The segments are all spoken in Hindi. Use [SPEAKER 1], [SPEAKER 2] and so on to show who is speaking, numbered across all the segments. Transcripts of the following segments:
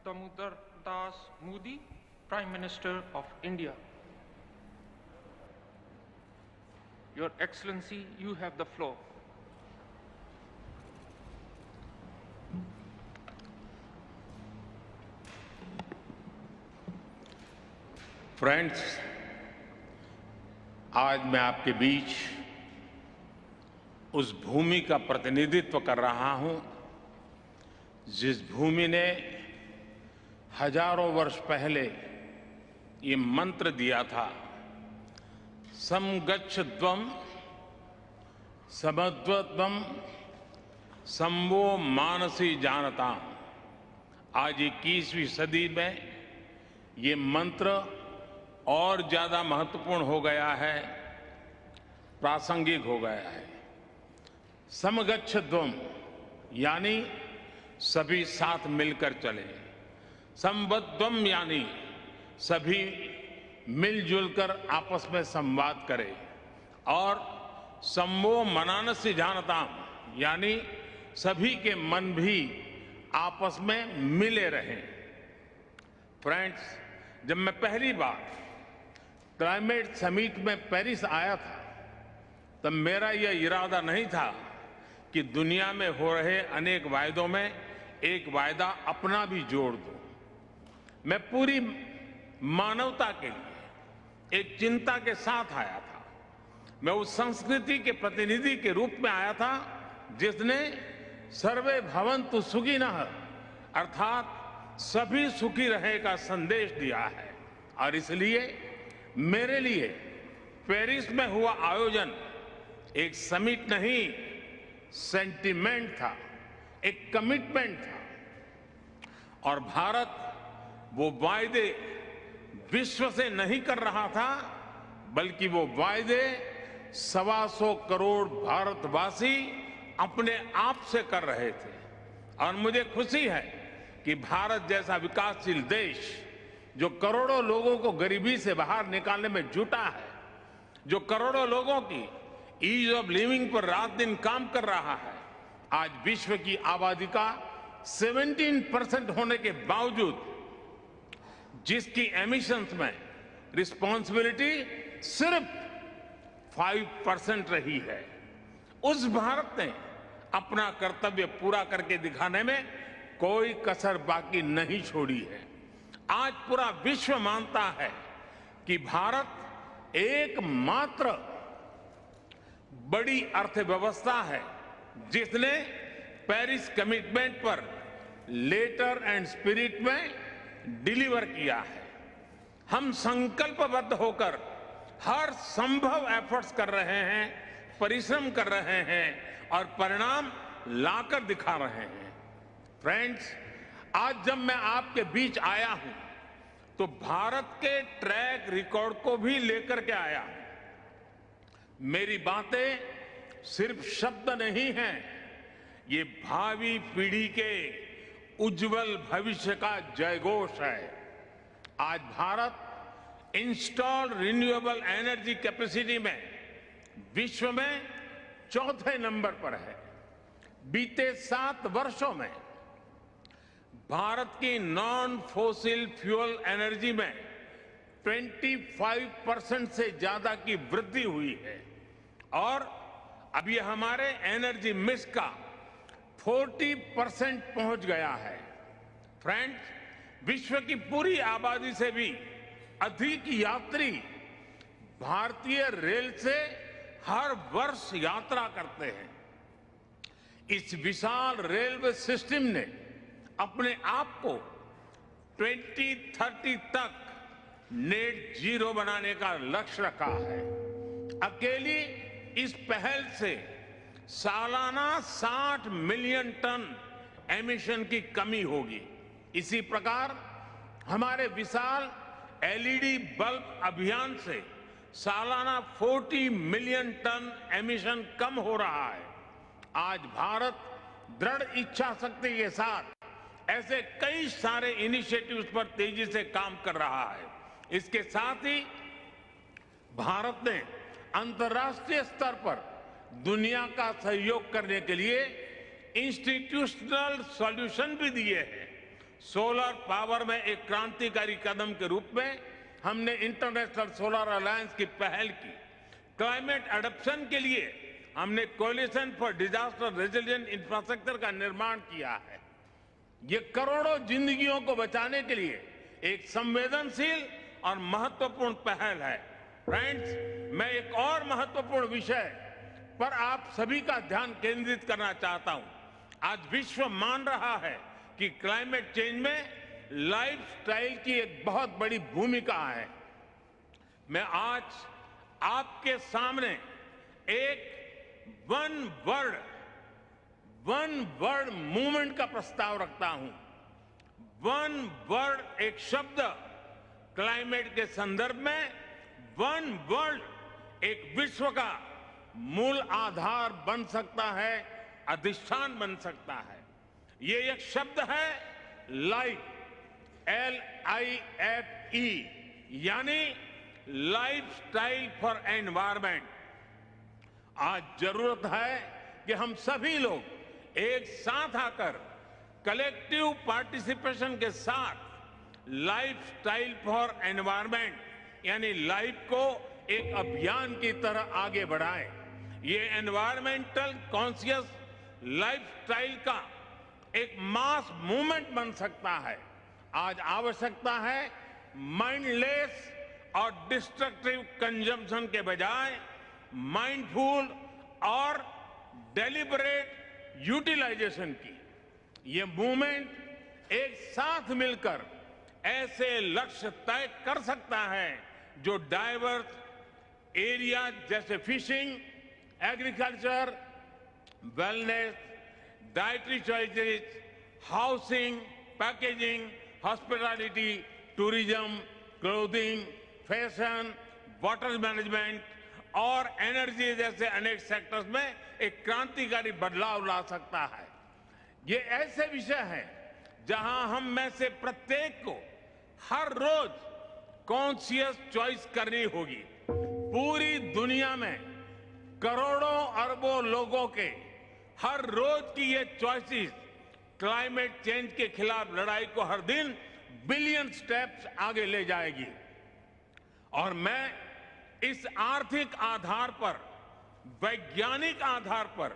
[SPEAKER 1] Damodar Das Modi, Prime Minister of India. Your Excellency, you have the floor.
[SPEAKER 2] Friends, आज मैं आपके बीच उस भूमि का प्रतिनिधित्व कर रहा हूं जिस भूमि ने हजारों वर्ष पहले ये मंत्र दिया था, समगच्छध्वं समध्वत्वं संवो मानसी जानताम। आज 21वीं सदी में ये मंत्र और ज्यादा महत्वपूर्ण हो गया है, प्रासंगिक हो गया है। समगच्छध्वं यानी सभी साथ मिलकर चले, संवध्वं यानी सभी मिलजुल कर आपस में संवाद करें, और संवो मनानस्य जानताम यानी सभी के मन भी आपस में मिले रहें। फ्रेंड्स, जब मैं पहली बार क्लाइमेट समिट में पेरिस आया था, तब मेरा यह इरादा नहीं था कि दुनिया में हो रहे अनेक वायदों में एक वायदा अपना भी जोड़ दूं। मैं पूरी मानवता के लिए एक चिंता के साथ आया था। मैं उस संस्कृति के प्रतिनिधि के रूप में आया था जिसने सर्वे भवन्तु सुखिनः अर्थात सभी सुखी रहे का संदेश दिया है। और इसलिए मेरे लिए पेरिस में हुआ आयोजन एक समिट नहीं, सेंटिमेंट था, एक कमिटमेंट था। और भारत वो वायदे विश्व से नहीं कर रहा था, बल्कि वो वायदे 125 करोड़ भारतवासी अपने आप से कर रहे थे। और मुझे खुशी है कि भारत जैसा विकासशील देश जो करोड़ों लोगों को गरीबी से बाहर निकालने में जुटा है, जो करोड़ों लोगों की ईज ऑफ लिविंग पर रात दिन काम कर रहा है, आज विश्व की आबादी का 17% होने के बावजूद जिसकी एमिशंस में रिस्पॉन्सिबिलिटी सिर्फ 5% रही है, उस भारत ने अपना कर्तव्य पूरा करके दिखाने में कोई कसर बाकी नहीं छोड़ी है। आज पूरा विश्व मानता है कि भारत एकमात्र बड़ी अर्थव्यवस्था है जिसने पेरिस कमिटमेंट पर लेटर एंड स्पिरिट में डिलीवर किया है। हम संकल्पबद्ध होकर हर संभव एफर्ट्स कर रहे हैं, परिश्रम कर रहे हैं और परिणाम लाकर दिखा रहे हैं। फ्रेंड्स, आज जब मैं आपके बीच आया हूं तो भारत के ट्रैक रिकॉर्ड को भी लेकर के आया हूं। मेरी बातें सिर्फ शब्द नहीं हैं, ये भावी पीढ़ी के उज्जवल भविष्य का जयघोष है। आज Bharat installed renewable energy capacity में विश्व में चौथे नंबर पर है। बीते 7 वर्षों में भारत की नॉन फोसिल फ्यूल एनर्जी में 25% से ज्यादा की वृद्धि हुई है, और अब ये हमारे एनर्जी मिक्स का 40% पहुंच गया है। फ्रेंड्स, विश्व की पूरी आबादी से भी अधिक यात्री भारतीय रेल से हर वर्ष यात्रा करते हैं। इस विशाल रेलवे सिस्टम ने अपने आप को 2030 तक नेट जीरो बनाने का लक्ष्य रखा है। अकेली इस पहल से सालाना 60 मिलियन टन एमिशन की कमी होगी। इसी प्रकार हमारे विशाल एलईडी बल्ब अभियान से सालाना 40 मिलियन टन एमिशन कम हो रहा है। आज भारत दृढ़ इच्छा शक्ति के साथ ऐसे कई सारे इनिशिएटिव्स पर तेजी से काम कर रहा है। इसके साथ ही भारत ने अंतर्राष्ट्रीय स्तर पर दुनिया का सहयोग करने के लिए इंस्टीट्यूशनल सॉल्यूशन भी दिए हैं। सोलर पावर में एक क्रांतिकारी कदम के रूप में हमने इंटरनेशनल सोलर अलायंस की पहल की। क्लाइमेट एडप्शन के लिए हमने coalition for disaster resilient infrastructure का निर्माण किया है। ये करोड़ों जिंदगियों को बचाने के लिए एक संवेदनशील और महत्वपूर्ण पहल है। फ्रेंड्स, मैं एक और महत्वपूर्ण विषय पर आप सभी का ध्यान केंद्रित करना चाहता हूं। आज विश्व मान रहा है कि क्लाइमेट चेंज में लाइफस्टाइल की एक बहुत बड़ी भूमिका है। मैं आज आपके सामने एक वन वर्ड मूवमेंट का प्रस्ताव रखता हूं। वन वर्ड एक शब्द क्लाइमेट के संदर्भ में वन वर्ल्ड एक विश्व का मूल आधार बन सकता है, अधिष्ठान बन सकता है। ये एक शब्द है लाइफ, LIFE, यानी लाइफस्टाइल फॉर एनवायरमेंट। आज जरूरत है कि हम सभी लोग एक साथ आकर कलेक्टिव पार्टिसिपेशन के साथ लाइफस्टाइल फॉर एनवायरमेंट यानी लाइफ को एक अभियान की तरह आगे बढ़ाएं। ये एनवायरमेंटल कॉन्शियस लाइफस्टाइल का एक मास मूवमेंट बन सकता है। आज आवश्यकता है माइंडलेस और डिस्ट्रक्टिव कंजम्पशन के बजाय माइंडफुल और डेलिबरेट यूटिलाइजेशन की। ये मूवमेंट एक साथ मिलकर ऐसे लक्ष्य तय कर सकता है जो डाइवर्स एरिया जैसे fishing, agriculture, wellness, dietary choices, housing, packaging, hospitality, tourism, clothing, fashion, water management और एनर्जी जैसे अनेक सेक्टर्स में एक क्रांतिकारी बदलाव ला सकता है। ये ऐसे विषय हैं जहां हम में से प्रत्येक को हर रोज कॉन्शियस चॉइस करनी होगी। पूरी दुनिया में करोड़ों अरबों लोगों के हर रोज की ये चॉइसेस क्लाइमेट चेंज के खिलाफ लड़ाई को हर दिन बिलियन स्टेप्स आगे ले जाएगी। और मैं इस आर्थिक आधार पर, वैज्ञानिक आधार पर,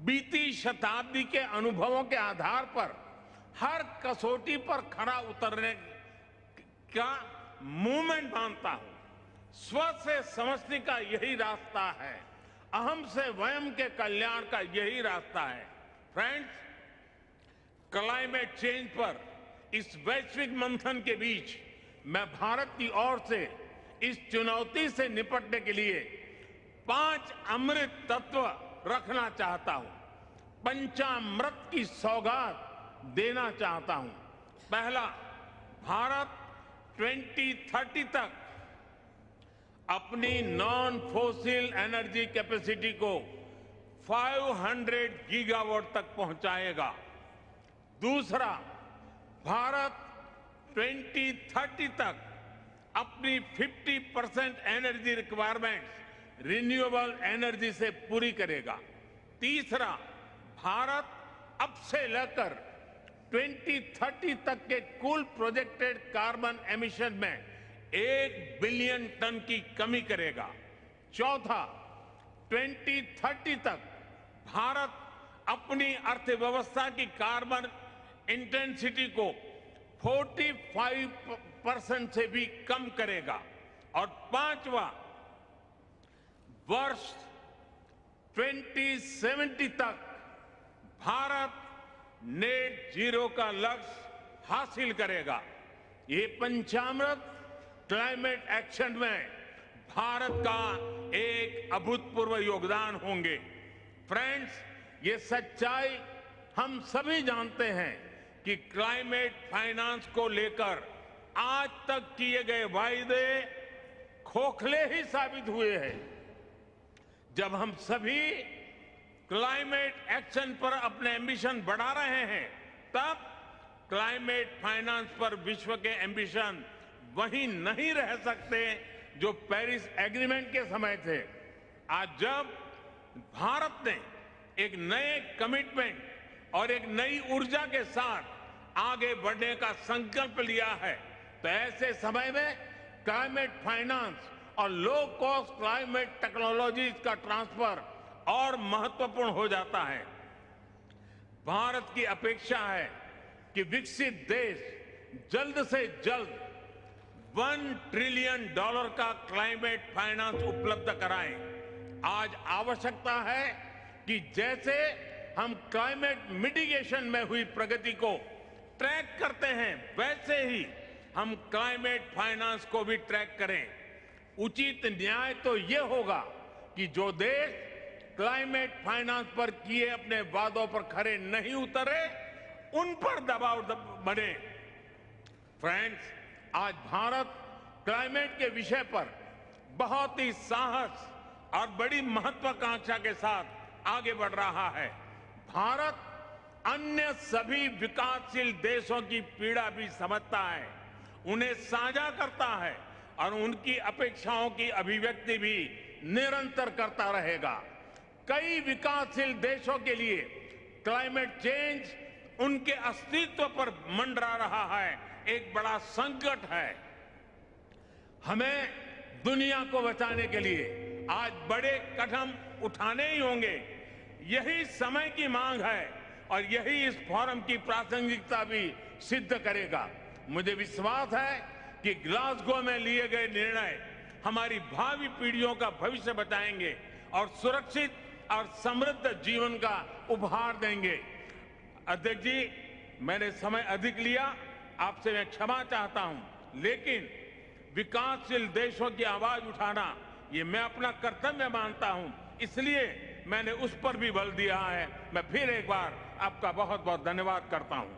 [SPEAKER 2] बीती शताब्दी के अनुभवों के आधार पर हर कसौटी पर खरा उतरने का मूवमेंट मानता हूं। स्व से समझने का यही रास्ता है, अहम से वयम के कल्याण का यही रास्ता है। फ्रेंड्स, क्लाइमेट चेंज पर इस वैश्विक मंथन के बीच मैं भारत की ओर से इस चुनौती से निपटने के लिए 5 अमृत तत्व रखना चाहता हूं, पंचामृत की सौगात देना चाहता हूं। पहला, भारत 2030 तक अपनी नॉन फोसिल एनर्जी कैपेसिटी को 500 गीगावाट तक पहुंचाएगा। दूसरा, भारत 2030 तक अपनी 50% एनर्जी रिक्वायरमेंट्स रिन्यूएबल एनर्जी से पूरी करेगा। तीसरा, भारत अब से लेकर 2030 तक के कुल प्रोजेक्टेड कार्बन एमिशन में 1 बिलियन टन की कमी करेगा। चौथा, 2030 तक भारत अपनी अर्थव्यवस्था की कार्बन इंटेंसिटी को 45% से भी कम करेगा। और पांचवा, वर्ष 2070 तक भारत नेट जीरो का लक्ष्य हासिल करेगा। ये पंचामृत क्लाइमेट एक्शन में भारत का एक अभूतपूर्व योगदान होंगे। फ्रेंड्स, ये सच्चाई हम सभी जानते हैं कि क्लाइमेट फाइनेंस को लेकर आज तक किए गए वायदे खोखले ही साबित हुए हैं। जब हम सभी क्लाइमेट एक्शन पर अपने एम्बिशन बढ़ा रहे हैं, तब क्लाइमेट फाइनेंस पर विश्व के एम्बिशन वहीं नहीं रह सकते जो पेरिस एग्रीमेंट के समय थे। आज जब भारत ने एक नए कमिटमेंट और एक नई ऊर्जा के साथ आगे बढ़ने का संकल्प लिया है, तो ऐसे समय में क्लाइमेट फाइनेंस और लो कॉस्ट क्लाइमेट टेक्नोलॉजीज का ट्रांसफर और महत्वपूर्ण हो जाता है। भारत की अपेक्षा है कि विकसित देश जल्द से जल्द $1 ट्रिलियन का क्लाइमेट फाइनेंस उपलब्ध कराएं। आज आवश्यकता है कि जैसे हम क्लाइमेट मिटिगेशन में हुई प्रगति को ट्रैक करते हैं, वैसे ही हम क्लाइमेट फाइनेंस को भी ट्रैक करें। उचित न्याय तो ये होगा कि जो देश क्लाइमेट फाइनेंस पर किए अपने वादों पर खरे नहीं उतरे, उन पर दबाव बने। फ्रेंड्स, आज भारत क्लाइमेट के विषय पर बहुत ही साहस और बड़ी महत्वाकांक्षा के साथ आगे बढ़ रहा है। भारत अन्य सभी विकासशील देशों की पीड़ा भी समझता है, उन्हें साझा करता है और उनकी अपेक्षाओं की अभिव्यक्ति भी निरंतर करता रहेगा। कई विकासशील देशों के लिए क्लाइमेट चेंज उनके अस्तित्व पर मंडरा रहा है, एक बड़ा संकट है। हमें दुनिया को बचाने के लिए आज बड़े कदम उठाने ही होंगे। यही समय की मांग है और यही इस फोरम की प्रासंगिकता भी सिद्ध करेगा। मुझे विश्वास है कि ग्लासगो में लिए गए निर्णय हमारी भावी पीढ़ियों का भविष्य बचाएंगे और सुरक्षित और समृद्ध जीवन का उपहार देंगे। अध्यक्ष जी, मैंने समय अधिक लिया, आपसे मैं क्षमा चाहता हूं, लेकिन विकासशील देशों की आवाज उठाना ये मैं अपना कर्तव्य मानता हूं, इसलिए मैंने उस पर भी बल दिया है। मैं फिर एक बार आपका बहुत बहुत धन्यवाद करता हूं।